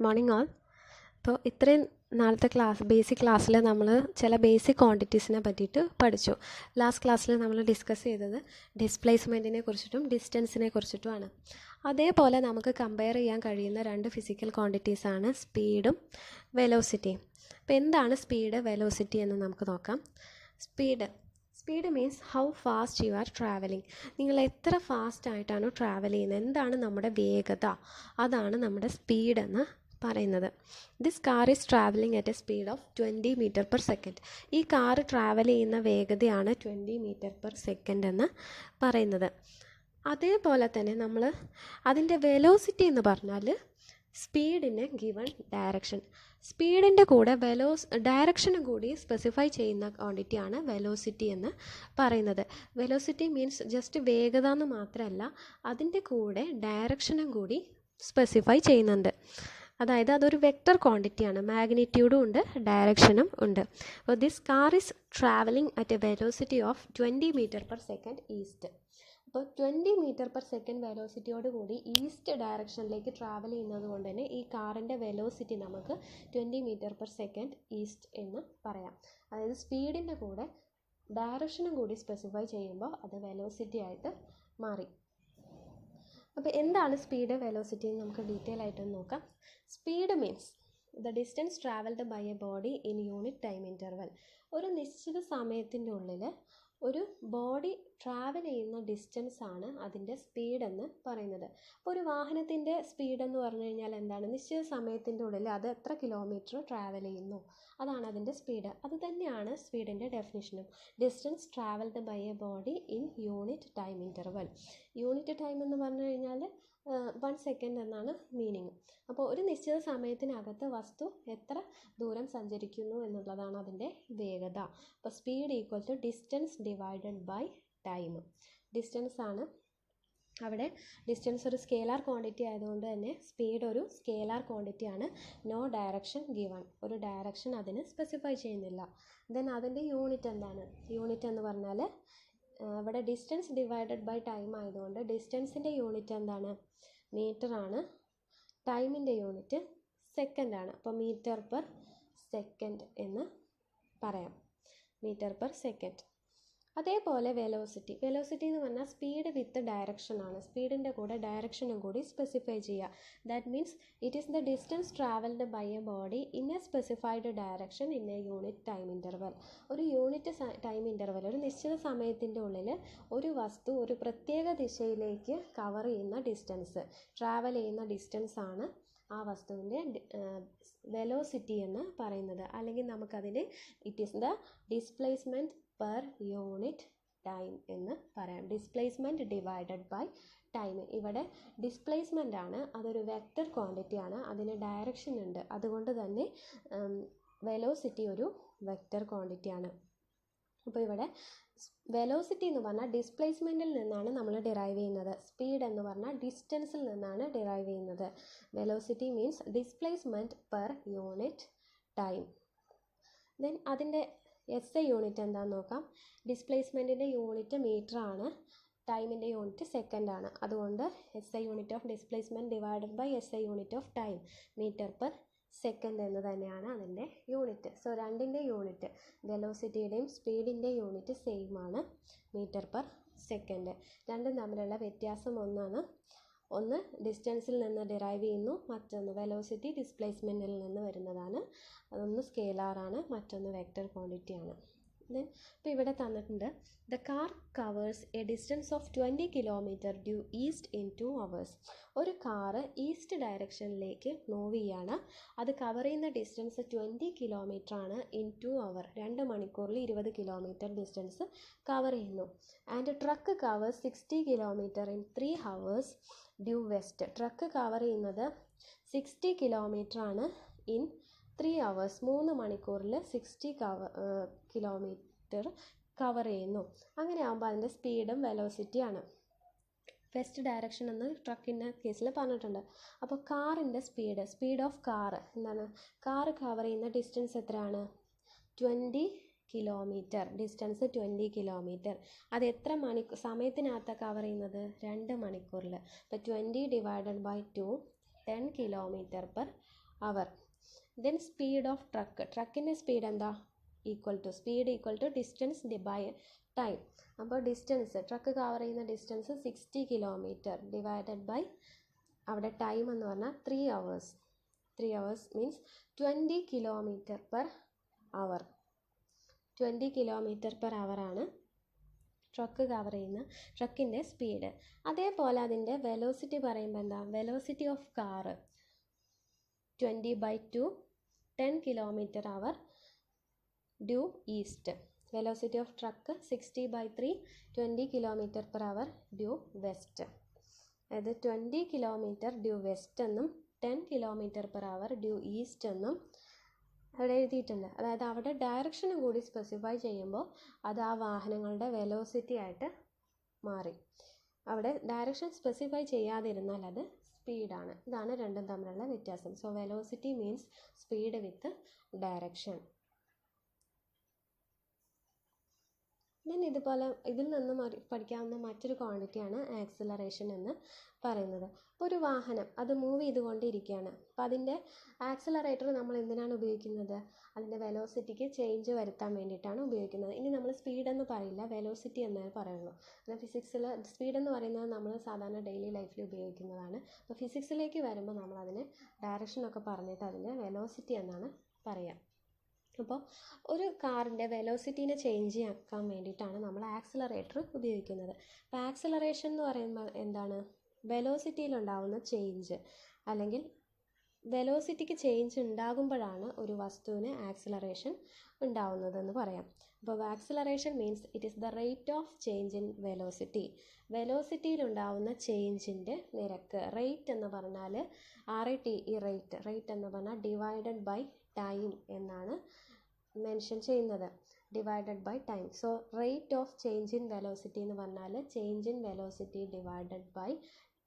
Good morning all. അപ്പോൾ ഇത്രയും നാളത്തെ ബേസിക് ക്ലാസ്സിൽ നമ്മൾ ചില ബേസിക് ക്വാണ്ടിറ്റീസിനെ പറ്റിയിട്ട് പഠിച്ചു. ലാസ്റ്റ് ക്ലാസ്സിൽ നമ്മൾ ഡിസ്കസ് ചെയ്തത് ഡിസ്പ്ലേസ്മെൻറ്റിനെ കുറിച്ചിട്ടും ഡിസ്റ്റൻസിനെ കുറിച്ചിട്ടുമാണ്. അതേപോലെ നമുക്ക് കമ്പയർ ചെയ്യാൻ കഴിയുന്ന രണ്ട് ഫിസിക്കൽ ക്വാണ്ടിറ്റീസാണ് സ്പീഡും വെലോസിറ്റിയും. അപ്പോൾ എന്താണ് സ്പീഡ്, വെലോസിറ്റി എന്ന് നമുക്ക് നോക്കാം. Speed means how fast you are travelling. നിങ്ങൾ എത്ര ഫാസ്റ്റായിട്ടാണോ ട്രാവൽ ചെയ്യുന്നത്, എന്താണ് നമ്മുടെ വേഗത, അതാണ് നമ്മുടെ സ്പീഡ് എന്ന് പറയുന്നത്. This car is travelling at a speed of 20 metre per second. ഈ കാറ് ട്രാവൽ ചെയ്യുന്ന വേഗതയാണ് 20 മീറ്റർ പെർ സെക്കൻഡ് എന്ന് പറയുന്നത്. അതേപോലെ തന്നെ നമ്മൾ അതിൻ്റെ വെലോസിറ്റി എന്ന് പറഞ്ഞാൽ സ്പീഡിന് ഗിവൺ ഡയറക്ഷൻ, സ്പീഡിൻ്റെ കൂടെ ഡയറക്ഷനും കൂടി സ്പെസിഫൈ ചെയ്യുന്ന ക്വാണ്ടിറ്റിയാണ് വെലോസിറ്റി എന്ന് പറയുന്നത്. വെലോസിറ്റി മീൻസ് ജസ്റ്റ് വേഗത എന്ന് മാത്രമല്ല, അതിൻ്റെ കൂടെ ഡയറക്ഷനും കൂടി സ്പെസിഫൈ ചെയ്യുന്നുണ്ട്. അതായത് അതൊരു വെക്റ്റർ ക്വാണ്ടിറ്റിയാണ്, മാഗ്നിറ്റ്യൂഡും ഉണ്ട് ഡയറക്ഷനും ഉണ്ട്. അപ്പോൾ this car is travelling at a velocity of 20 metre per second east. അപ്പോൾ 20 മീറ്റർ പെർ സെക്കൻഡ് വെലോസിറ്റിയോട് കൂടി ഈസ്റ്റ് ഡയറക്ഷനിലേക്ക് ട്രാവൽ ചെയ്യുന്നത് കൊണ്ട് തന്നെ ഈ കാറിൻ്റെ വെലോസിറ്റി നമുക്ക് 20 മീറ്റർ പെർ സെക്കൻഡ് ഈസ്റ്റ് എന്ന് പറയാം. അതായത് സ്പീഡിൻ്റെ കൂടെ ഡയറക്ഷനും കൂടി സ്പെസിഫൈ ചെയ്യുമ്പോൾ അത് വെലോസിറ്റി ആയിട്ട് മാറി. അപ്പോൾ എന്താണ് സ്പീഡ്, വെലോസിറ്റി എന്ന് നമുക്ക് ഡീറ്റെയിൽ ആയിട്ടൊന്ന് നോക്കാം. Speed means the distance travelled by a body in unit time interval. ഒരു നിശ്ചിത സമയത്തിൻ്റെ ഉള്ളിൽ ഒരു ബോഡി ട്രാവൽ ചെയ്യുന്ന ഡിസ്റ്റൻസ് ആണ് അതിൻ്റെ സ്പീഡ് എന്ന് പറയുന്നത്. അപ്പോൾ ഒരു വാഹനത്തിൻ്റെ സ്പീഡ് എന്ന് പറഞ്ഞു കഴിഞ്ഞാൽ എന്താണ്, നിശ്ചിത സമയത്തിൻ്റെ ഉള്ളിൽ അത് എത്ര കിലോമീറ്റർ ട്രാവൽ ചെയ്യുന്നു, അതാണ് അതിൻ്റെ സ്പീഡ്. അത് തന്നെയാണ് സ്പീഡിൻ്റെ ഡെഫിനിഷനും. Distance travelled by a body in unit time interval. Unit time എന്ന് പറഞ്ഞു കഴിഞ്ഞാൽ 1 സെക്കൻഡ് എന്നാണ് മീനിങ്. അപ്പോൾ ഒരു നിശ്ചിത സമയത്തിനകത്ത് വസ്തു എത്ര ദൂരം സഞ്ചരിക്കുന്നു എന്നുള്ളതാണ് അതിൻ്റെ വേഗത. അപ്പോൾ speed equal to distance divided by time. Distance ആണ് അവിടെ. ഡിസ്റ്റൻസ് ഒരു സ്കേലാർ ക്വാണ്ടിറ്റി ആയതുകൊണ്ട് തന്നെ സ്പീഡ് ഒരു സ്കേലാർ ക്വാണ്ടിറ്റിയാണ്. നോ ഡയറക്ഷൻ ഗിവൺ, ഒരു ഡയറക്ഷൻ അതിന് സ്പെസിഫൈ ചെയ്യുന്നില്ല. ദെൻ അതിൻ്റെ യൂണിറ്റ് എന്താണ്? യൂണിറ്റ് എന്ന് പറഞ്ഞാൽ ഇവിടെ ഡിസ്റ്റൻസ് ഡിവൈഡഡ് ബൈ ടൈം ആയതുകൊണ്ട് ഡിസ്റ്റൻസിൻ്റെ യൂണിറ്റ് എന്താണ്? മീറ്റർ ആണ്. ടൈമിൻ്റെ യൂണിറ്റ് സെക്കൻഡ് ആണ്. അപ്പോൾ മീറ്റർ പെർ സെക്കൻഡ് എന്ന് പറയാം, മീറ്റർ പെർ സെക്കൻഡ്. അതേപോലെ വെലോസിറ്റി എന്ന് പറഞ്ഞാൽ സ്പീഡ് വിത്ത് ഡയറക്ഷൻ ആണ്. സ്പീഡിൻ്റെ കൂടെ ഡയറക്ഷനും കൂടി സ്പെസിഫൈ ചെയ്യുക. That means it is the distance travelled by a body in a specified direction in a unit time interval. ഒരു യൂണിറ്റ് ടൈം ഇൻ്റർവൽ, ഒരു നിശ്ചിത സമയത്തിൻ്റെ ഉള്ളിൽ ഒരു വസ്തു ഒരു പ്രത്യേക ദിശയിലേക്ക് കവർ ചെയ്യുന്ന ഡിസ്റ്റൻസ്, ട്രാവൽ ചെയ്യുന്ന ഡിസ്റ്റൻസ് ആണ് ആ വസ്തുവിൻ്റെ വെലോസിറ്റി എന്ന് പറയുന്നത്. അല്ലെങ്കിൽ നമുക്കതിന് it is the displacement per unit time എന്ന് പറയാം. Displacement divided by time. ഇവിടെ ഡിസ്പ്ലേസ്മെൻ്റ് ആണ്, അതൊരു വെക്റ്റർ ക്വാണ്ടിറ്റി ആണ്, അതിന് ഡയറക്ഷൻ ഉണ്ട്. അതുകൊണ്ട് തന്നെ വെലോസിറ്റി ഒരു വെക്റ്റർ ക്വാണ്ടിറ്റി ആണ്. അപ്പോൾ ഇവിടെ വെലോസിറ്റി എന്ന് പറഞ്ഞാൽ ഡിസ്പ്ലേസ്മെൻറ്റിൽ നിന്നാണ് നമ്മൾ ഡിറൈവ് ചെയ്യുന്നത്. സ്പീഡ് എന്ന് പറഞ്ഞാൽ ഡിസ്റ്റൻസിൽ നിന്നാണ് ഡിറൈവ് ചെയ്യുന്നത്. Velocity means displacement per unit time. Then അതിൻ്റെ SI യൂണിറ്റ് എന്താണെന്ന് നോക്കാം. ഡിസ്പ്ലേസ്മെൻറ്റിൻ്റെ യൂണിറ്റ് മീറ്റർ ആണ്, ടൈമിൻ്റെ യൂണിറ്റ് സെക്കൻഡ് ആണ്. അതുകൊണ്ട് SI unit of displacement divided by SI unit of time, metre per second എന്ന് തന്നെയാണ് അതിൻ്റെ യൂണിറ്റ്. സോ രണ്ടിൻ്റെ യൂണിറ്റ്, വെലോസിറ്റിയുടെയും സ്പീഡിൻ്റെ യൂണിറ്റ് സെയിം ആണ്, മീറ്റർ പെർ സെക്കൻഡ്. രണ്ടും തമ്മിലുള്ള വ്യത്യാസം ഒന്നാണ്. ഒന്ന് ഡിസ്റ്റൻസിൽ നിന്ന് ഡിറൈവ് ചെയ്യുന്നു, മറ്റൊന്ന് വെലോസിറ്റി ഡിസ്പ്ലേസ്മെൻറ്റിൽ നിന്ന് വരുന്നതാണ്. അതൊന്ന് സ്കേലാറാണ്, മറ്റൊന്ന് വെക്റ്റർ ക്വാണ്ടിറ്റി ആണ്. ദെൻ ഇപ്പോൾ ഇവിടെ തന്നിട്ടുണ്ട് the car covers A distance of 20 kilometre due east in 2 hours. ഒരു കാറ് ഈസ്റ്റ് ഡയറക്ഷനിലേക്ക് മൂവ് ചെയ്യാണ്. അത് കവർ ചെയ്യുന്ന ഡിസ്റ്റൻസ് 20 കിലോമീറ്റർ ആണ് ഇൻ 2 hours. 2 മണിക്കൂറിൽ 20 കിലോമീറ്റർ ഡിസ്റ്റൻസ് കവർ ചെയ്യുന്നു. And truck covers 60 kilometre in 3 hours due west. Truck cover ചെയ്യുന്നത് 60 kilometre ആണ് in 3 hours. 3 മണിക്കൂറിൽ 60 കിലോമീറ്റർ കവർ ചെയ്യുന്നു. അങ്ങനെ ആകുമ്പോൾ അതിൻ്റെ സ്പീഡും വെലോസിറ്റിയാണ്. വെസ്റ്റ് ഡയറക്ഷൻ എന്ന് ട്രക്കിൻ്റെ കേസിൽ പറഞ്ഞിട്ടുണ്ട്. അപ്പോൾ കാറിൻ്റെ സ്പീഡ് ഓഫ് കാർ എന്താണ്? കാറ് കവർ ചെയ്യുന്ന ഡിസ്റ്റൻസ് എത്രയാണ്? 20 കിലോമീറ്റർ. Distance 20 kilometre. അത് എത്ര സമയത്തിനകത്താണ് കവർ ചെയ്യുന്നത്? 2 മണിക്കൂറിൽ. അപ്പോൾ 20 divided by 2, 10 kilometre per hour. Then speed of truck, ട്രക്കിൻ്റെ സ്പീഡ് എന്താ, speed equal to distance by time. അപ്പോൾ ഡിസ്റ്റൻസ്, ട്രക്ക് കവർ ചെയ്യുന്ന ഡിസ്റ്റൻസ് 60 കിലോമീറ്റർ ഡിവൈഡഡ് ബൈ അവിടെ ടൈം എന്ന് പറഞ്ഞാൽ 3 hours. 3 hours means 20 kilometre per hour. 20 kilometre per ആണ് truck cover ചെയ്യുന്ന ട്രക്കിൻ്റെ സ്പീഡ്. അതേപോലെ അതിൻ്റെ വെലോസിറ്റി പറയുമ്പോൾ എന്താ, velocity of car 20/2 10 km/h due east. Velocity of truck 60/3 20 km/h due west. അതായത് 20 km ഡ്യൂ വെസ്റ്റ് എന്നും 10 km/h ഡ്യൂ ഈസ്റ്റ് എന്നും അവിടെ എഴുതിയിട്ടുണ്ട്. അതായത് അവിടെ ഡയറക്ഷനും കൂടി സ്പെസിഫൈ ചെയ്യുമ്പോൾ അത് ആ വാഹനങ്ങളുടെ വെലോസിറ്റി ആയിട്ട് മാറി. അവിടെ ഡയറക്ഷൻ സ്പെസിഫൈ ചെയ്യാതിരുന്നാൽ അത് സ്പീഡാണ്. ഇതാണ് രണ്ടും തമ്മിലുള്ള വ്യത്യാസം. സോ വെലോസിറ്റി മീൻസ് സ്പീഡ് വിത്ത് ഡയറക്ഷൻ. ദെൻ ഇതുപോലെ ഇതിൽ നിന്നും പഠിക്കാവുന്ന മറ്റൊരു ക്വാണ്ടിറ്റിയാണ് ആക്സിലറേഷൻ എന്ന് പറയുന്നത്. ഇപ്പോൾ ഒരു വാഹനം അത് മൂവ് ചെയ്തുകൊണ്ടിരിക്കുകയാണ്. അപ്പോൾ അതിൻ്റെ ആക്സിലറേറ്റർ നമ്മൾ എന്തിനാണ് ഉപയോഗിക്കുന്നത്, അതിൻ്റെ വെലോസിറ്റിക്ക് ചേഞ്ച് വരുത്താൻ വേണ്ടിയിട്ടാണ് ഉപയോഗിക്കുന്നത്. ഇനി നമ്മൾ സ്പീഡെന്ന് പറയില്ല, വെലോസിറ്റി എന്നേ പറയുള്ളൂ. എന്നാൽ ഫിസിക്സിൽ സ്പീഡെന്ന് പറയുന്നത് നമ്മൾ സാധാരണ ഡെയിലി ലൈഫിൽ ഉപയോഗിക്കുന്നതാണ്. അപ്പോൾ ഫിസിക്സിലേക്ക് വരുമ്പോൾ നമ്മളതിന് ഡയറക്ഷനൊക്കെ പറഞ്ഞിട്ട് അതിൻ്റെ വെലോസിറ്റി എന്നാണ് പറയുക. അപ്പോൾ ഒരു കാറിൻ്റെ വെലോസിറ്റീനെ ചേഞ്ച് ആക്കാൻ വേണ്ടിയിട്ടാണ് നമ്മൾ ആക്സിലറേറ്റർ ഉപയോഗിക്കുന്നത്. അപ്പോൾ ആക്സിലറേഷൻ എന്ന് പറയുമ്പോൾ എന്താണ്, വെലോസിറ്റിയിലുണ്ടാവുന്ന ചേഞ്ച് അല്ലെങ്കിൽ വെലോസിറ്റിക്ക് ചേഞ്ച് ഉണ്ടാകുമ്പോഴാണ് ഒരു വസ്തുവിന് ആക്സിലറേഷൻ ഉണ്ടാവുന്നതെന്ന് പറയാം. അപ്പോൾ acceleration means it is the rate of change in velocity. വെലോസിറ്റിയിലുണ്ടാവുന്ന ചേഞ്ചിൻ്റെ നിരക്ക്. റേറ്റ് എന്ന് പറഞ്ഞാൽ RATE, റേറ്റ് എന്ന് പറഞ്ഞാൽ ഡിവൈഡഡ് ബൈ ടൈം എന്നാണ് മെൻഷൻ ചെയ്യുന്നത്. Divided by time. So rate of change in velocity എന്ന് പറഞ്ഞാൽ change in velocity divided by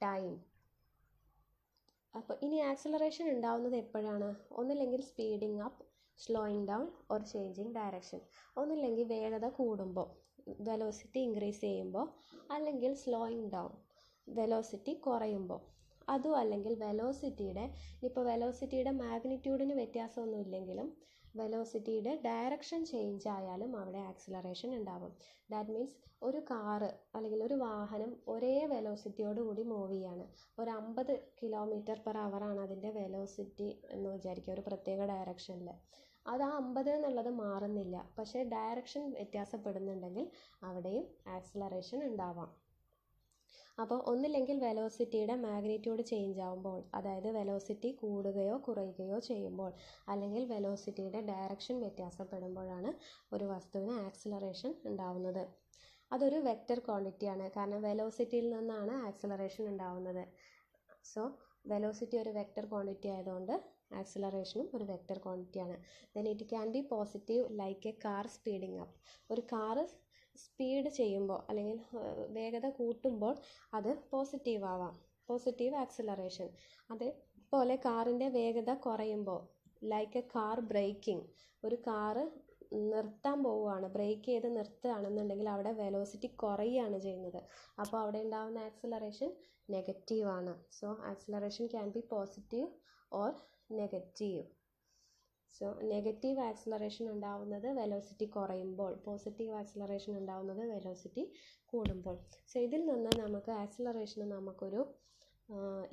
time. അപ്പോൾ ഇനി ആക്സിലറേഷൻ ഉണ്ടാവുന്നത് എപ്പോഴാണ്, ഒന്നില്ലെങ്കിൽ speeding up, slowing down or changing direction. ഒന്നില്ലെങ്കിൽ വേഗത കൂടുമ്പോൾ, വെലോസിറ്റി ഇൻക്രീസ് ചെയ്യുമ്പോൾ, അല്ലെങ്കിൽ സ്ലോയിങ് ഡൗൺ, വെലോസിറ്റി കുറയുമ്പോൾ. അതും അല്ലെങ്കിൽ വെലോസിറ്റിയുടെ മാഗ്നിറ്റ്യൂഡിന് വ്യത്യാസമൊന്നും ഇല്ലെങ്കിലും വെലോസിറ്റിയുടെ ഡയറക്ഷൻ ചേഞ്ച് ആയാലും അവിടെ ആക്സിലറേഷൻ ഉണ്ടാവും. ദാറ്റ് മീൻസ് ഒരു കാറ് അല്ലെങ്കിൽ ഒരു വാഹനം ഒരേ വെലോസിറ്റിയോടുകൂടി മൂവ് ചെയ്യാണ്. ഒരു 50 km/h ആണ് അതിൻ്റെ വെലോസിറ്റി എന്ന് വിചാരിക്കുക, ഒരു പ്രത്യേക ഡയറക്ഷനിൽ. അത് ആ 50 എന്നുള്ളത് മാറുന്നില്ല, പക്ഷേ ഡയറക്ഷൻ വ്യത്യാസപ്പെടുന്നുണ്ടെങ്കിൽ അവിടെയും ആക്സിലറേഷൻ ഉണ്ടാവാം. അപ്പോൾ ഒന്നില്ലെങ്കിൽ വെലോസിറ്റിയുടെ മാഗ്നിറ്റ്യൂഡ് ചേഞ്ച് ആവുമ്പോൾ, അതായത് വെലോസിറ്റി കൂടുകയോ കുറയുകയോ ചെയ്യുമ്പോൾ, അല്ലെങ്കിൽ വെലോസിറ്റിയുടെ ഡയറക്ഷൻ വ്യത്യാസപ്പെടുമ്പോഴാണ് ഒരു വസ്തുവിന് ആക്സിലറേഷൻ ഉണ്ടാവുന്നത്. അതൊരു വെക്റ്റർ ക്വാണ്ടിറ്റിയാണ്, കാരണം വെലോസിറ്റിയിൽ നിന്നാണ് ആക്സിലറേഷൻ ഉണ്ടാവുന്നത്. സോ വെലോസിറ്റി ഒരു വെക്റ്റർ ക്വാണ്ടിറ്റി ആയതുകൊണ്ട് ആക്സിലറേഷനും ഒരു വെക്റ്റർ ക്വാണ്ടിറ്റിയാണ്. Then it can be positive like a car speeding up. ഒരു കാറ് സ്പീഡ് ചെയ്യുമ്പോൾ അല്ലെങ്കിൽ വേഗത കൂട്ടുമ്പോൾ അത് പോസിറ്റീവ് ആവാം, പോസിറ്റീവ് ആക്സിലറേഷൻ. അതേപോലെ കാറിൻ്റെ വേഗത കുറയുമ്പോൾ ലൈക്ക് എ കാർ ബ്രേക്കിംഗ്, ഒരു കാറ് നിർത്താൻ പോവുകയാണ്, ബ്രേക്ക് ചെയ്ത് നിർത്തുകയാണെന്നുണ്ടെങ്കിൽ അവിടെ വെലോസിറ്റി കുറയുകയാണ് ചെയ്യുന്നത്. അപ്പോൾ അവിടെ ഉണ്ടാകുന്ന ആക്സിലറേഷൻ നെഗറ്റീവാണ്. So acceleration can be positive or negative. So negative acceleration ഉണ്ടാവുന്നത് വെലോസിറ്റി കുറയുമ്പോൾ, പോസിറ്റീവ് ആക്സിലറേഷൻ ഉണ്ടാവുന്നത് വെലോസിറ്റി കൂടുമ്പോൾ. സോ ഇതിൽ നിന്ന് നമുക്ക് ആക്സിലറേഷന് നമുക്കൊരു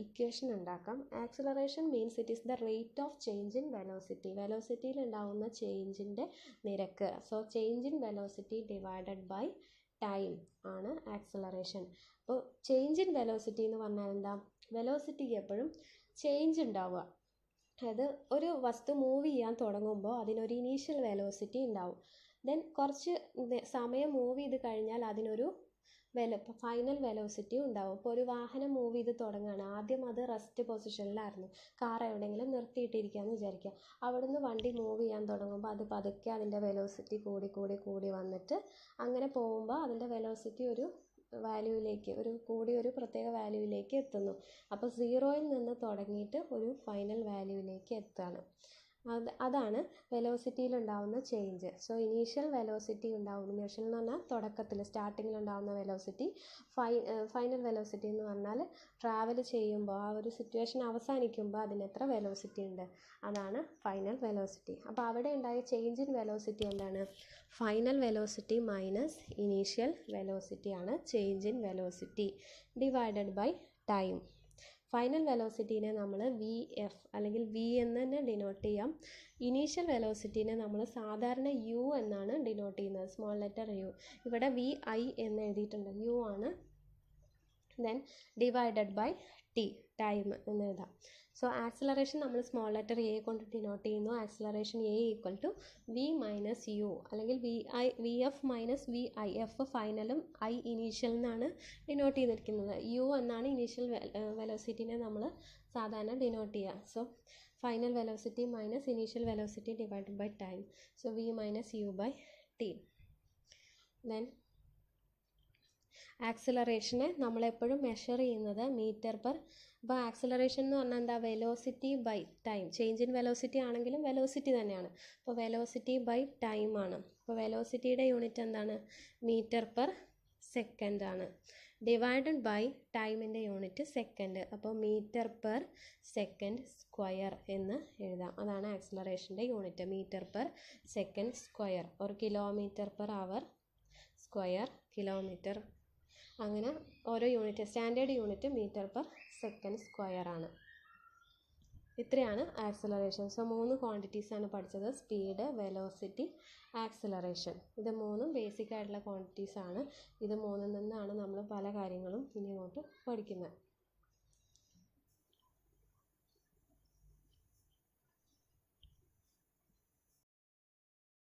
ഇക്വേഷൻ ഉണ്ടാക്കാം. Acceleration means it is the rate of change in velocity. വെലോസിറ്റിയിൽ ഉണ്ടാവുന്ന ചേഞ്ചിൻ്റെ നിരക്ക്. So change in velocity divided by time ആണ് ആക്സിലറേഷൻ. അപ്പോൾ ചേഞ്ച് ഇൻ വെലോസിറ്റി എന്ന് പറഞ്ഞാൽ എന്താ, വെലോസിറ്റിക്ക് എപ്പോഴും ചേഞ്ച് ഉണ്ടാവുക. അതായത് ഒരു വസ്തു മൂവ് ചെയ്യാൻ തുടങ്ങുമ്പോൾ അതിനൊരു ഇനീഷ്യൽ വെലോസിറ്റി ഉണ്ടാവും. ദെൻ കുറച്ച് സമയം മൂവ് ചെയ്ത് കഴിഞ്ഞാൽ അതിനൊരു ഫൈനൽ വെലോസിറ്റി ഉണ്ടാവും. ഇപ്പോൾ ഒരു വാഹനം മൂവ് ചെയ്ത് തുടങ്ങുകയാണ്, ആദ്യം അത് റെസ്റ്റ് പൊസിഷനിലായിരുന്നു, കാർ എവിടെയെങ്കിലും നിർത്തിയിട്ടിരിക്കുകയെന്ന് വിചാരിക്കുക. അവിടുന്ന് വണ്ടി മൂവ് ചെയ്യാൻ തുടങ്ങുമ്പോൾ അത് പതുക്കെ അതിൻ്റെ വെലോസിറ്റി കൂടി വന്നിട്ട് അങ്ങനെ പോകുമ്പോൾ അതിൻ്റെ വെലോസിറ്റി ഒരു വാല്യൂവിലേക്ക്, ഒരു പ്രത്യേക വാല്യൂവിലേക്ക് എത്തുന്നു. അപ്പോൾ 0യിൽ നിന്ന് തുടങ്ങിയിട്ട് ഒരു ഫൈനൽ വാല്യൂവിലേക്ക് എത്തുകയാണ്. അതാണ് വെലോസിറ്റിയിലുണ്ടാവുന്ന ചേഞ്ച്. സോ ഇനീഷ്യൽ വെലോസിറ്റി ഉണ്ടാവും. ഇനീഷ്യൽ എന്ന് പറഞ്ഞാൽ തുടക്കത്തിൽ സ്റ്റാർട്ടിങ്ങിലുണ്ടാവുന്ന വെലോസിറ്റി. ഫൈനൽ വെലോസിറ്റി എന്ന് പറഞ്ഞാൽ ട്രാവൽ ചെയ്യുമ്പോൾ ആ ഒരു സിറ്റുവേഷൻ അവസാനിക്കുമ്പോൾ അതിന് എത്ര വെലോസിറ്റി ഉണ്ട്, അതാണ് ഫൈനൽ വെലോസിറ്റി. അപ്പോൾ അവിടെ ഉണ്ടായ ചേഞ്ച് ഇൻ വെലോസിറ്റി എന്താണ്? Final velocity minus initial velocity ആണ് change in velocity divided by time. Final വെലോസിറ്റീനെ നമ്മൾ വി എഫ് അല്ലെങ്കിൽ വി എന്ന് തന്നെ ഡിനോട്ട് ചെയ്യാം. ഇനീഷ്യൽ വെലോസിറ്റീനെ നമ്മൾ സാധാരണ യു എന്നാണ് ഡിനോട്ട് ചെയ്യുന്നത്, സ്മോൾ ലെറ്റർ യു. ഇവിടെ വി ഐ എന്ന് എഴുതിയിട്ടുണ്ട്, യു ആണ്. Then divided by T, time എന്ന് എഴുതാം. സോ ആക്സിലറേഷൻ നമ്മൾ സ്മോൾ ലെറ്റർ എ കൊണ്ട് ഡിനോട്ട് ചെയ്യുന്നു. Acceleration A equal to V minus U അല്ലെങ്കിൽ V F minus V I. F ഫൈനലും ഐ ഇനീഷ്യൽ എന്നാണ് ഡിനോട്ട് ചെയ്തിരിക്കുന്നത്. യു എന്നാണ് ഇനീഷ്യൽ വെലോസിറ്റിനെ നമ്മൾ സാധാരണ ഡിനോട്ട് ചെയ്യുക. So final velocity minus initial velocity divided by time. So V minus U by T. Then ആക്സിലറേഷനെ നമ്മളെപ്പോഴും മെഷർ ചെയ്യുന്നത് മീറ്റർ പെർ. അപ്പോൾ ആക്സിലറേഷൻ എന്ന് പറഞ്ഞാൽ എന്താ? Velocity by time. Change in velocity ആണെങ്കിലും വെലോസിറ്റി തന്നെയാണ്. അപ്പോൾ വെലോസിറ്റി ബൈ ടൈം ആണ്. അപ്പോൾ വെലോസിറ്റിയുടെ യൂണിറ്റ് എന്താണ്? മീറ്റർ പെർ സെക്കൻഡ് ആണ്. ഡിവൈഡഡ് ബൈ ടൈമിൻ്റെ യൂണിറ്റ് സെക്കൻഡ്. അപ്പോൾ മീറ്റർ പെർ സെക്കൻഡ് സ്ക്വയർ എന്ന് എഴുതാം. അതാണ് ആക്സിലറേഷൻ്റെ unit, metre per second square. ഒരു kilometre per hour square, kilometre, അങ്ങനെ ഓരോ unit. Standard unit metre per second square ആണ്. ഇത്രയാണ് ആക്സിലറേഷൻ. സോ 3 ക്വാണ്ടിറ്റീസാണ് പഠിച്ചത്: സ്പീഡ്, വെലോസിറ്റി, ആക്സിലറേഷൻ. ഇത് 3ഉം ബേസിക് ആയിട്ടുള്ള ക്വാണ്ടിറ്റീസാണ്. ഇത് 3ൽ നിന്നാണ് നമ്മൾ പല കാര്യങ്ങളും ഇനി അങ്ങോട്ട് പഠിക്കുന്നത്.